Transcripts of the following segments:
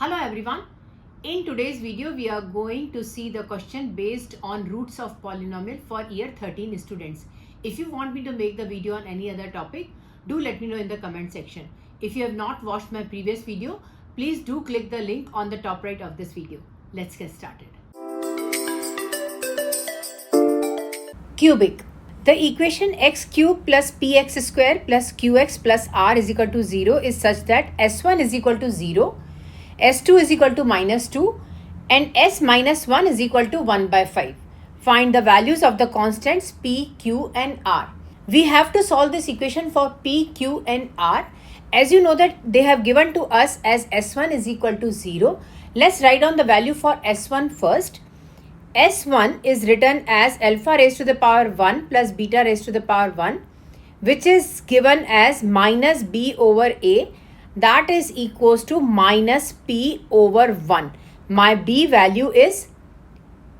Hello everyone. In today's video we are going to see the question based on roots of polynomial for year 13 students. If you want me to make the video on any other topic, do let me know in the comment section. If you have not watched my previous video, please do click the link on the top right of this video. Let's get started. Cubic. The equation x cube plus px square plus qx plus r is equal to 0 is such that s1 is equal to 0, s2 is equal to minus 2 and s minus 1 is equal to 1 by 5. Find the values of the constants p, q and r. We have to solve this equation for p, q and r. As you know that they have given to us as s1 is equal to 0. Let's write down the value for s1 first. S1 is written as alpha raised to the power 1 plus beta raised to the power 1, which is given as minus b over a, that is equals to minus p over 1. My b value is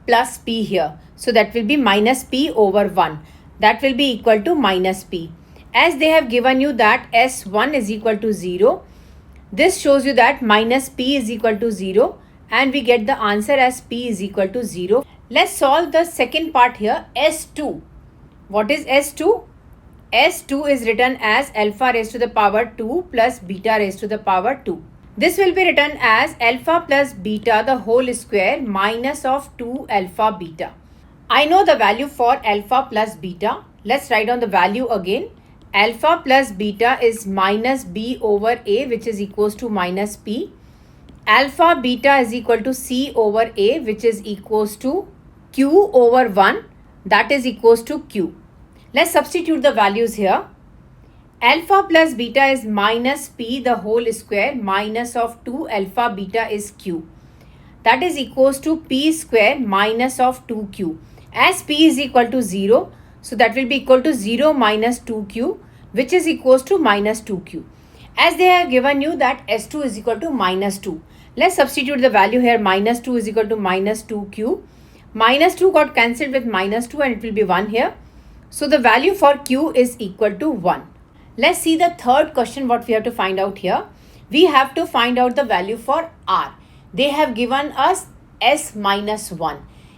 plus p here. So that will be minus p over 1. That will be equal to minus p. As they have given you that S1 is equal to 0, this shows you that minus p is equal to 0. And we get the answer as p is equal to 0. Let's solve the second part here, S2. What is S2? S2 is written as alpha raised to the power 2 plus beta raised to the power 2. This will be written as alpha plus beta the whole square minus of 2 alpha beta. I know the value for alpha plus beta. Let's write down the value again. Alpha plus beta is minus b over a, which is equals to minus p. Alpha beta is equal to c over a, which is equals to q over 1, that is equals to q. Let's substitute the values here. Alpha plus beta is minus p the whole square minus of 2 alpha beta is q. That is equals to p square minus of 2q. As p is equal to 0, so that will be equal to 0 minus 2q, which is equals to minus 2q. As they have given you that S2 is equal to minus 2. Let's substitute the value here. Minus 2 is equal to minus 2q. Minus 2 got cancelled with minus 2 and it will be 1 here. So the value for q is equal to 1. Let's see the third question what we have to find out here. We have to find out the value for r. They have given us s minus 1.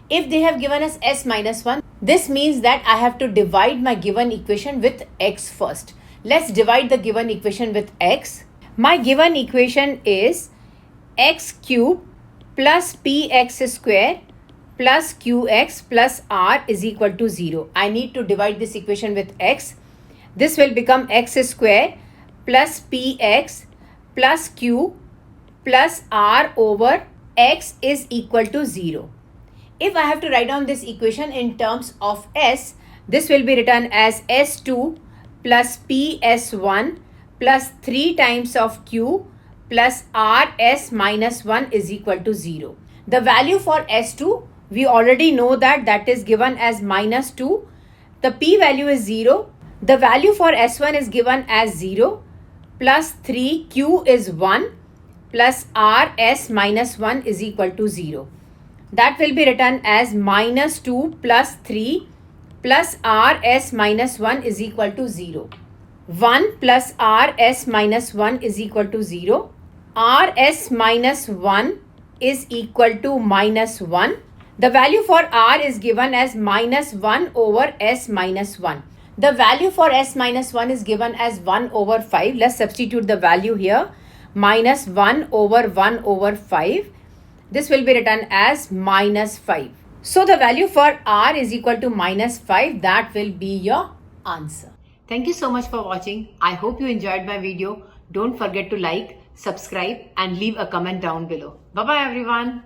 If they have given us s minus 1, this means that I have to divide my given equation with x first. Let's divide the given equation with x. My given equation is x cube plus px square plus qx plus r is equal to 0. I need to divide this equation with x. This will become x square plus px plus q plus r over x is equal to 0. If I have to write down this equation in terms of s, this will be written as s2 plus ps1 plus 3 times of q plus rs minus 1 is equal to 0. The value for s2, we already know that is given as minus 2. The p value is 0. The value for s1 is given as 0 plus 3, q is 1 plus rs minus 1 is equal to 0. That will be written as minus 2 plus 3 plus rs minus 1 is equal to 0. 1 plus rs minus 1 is equal to 0. Rs minus 1 is equal to minus 1. The value for r is given as minus 1 over s minus 1. The value for s minus 1 is given as 1 over 5. Let's substitute the value here. Minus 1 over 1 over 5. This will be written as minus 5. So the value for r is equal to minus 5. That will be your answer. Thank you so much for watching. I hope you enjoyed my video. Don't forget to like, subscribe and leave a comment down below. Bye bye everyone.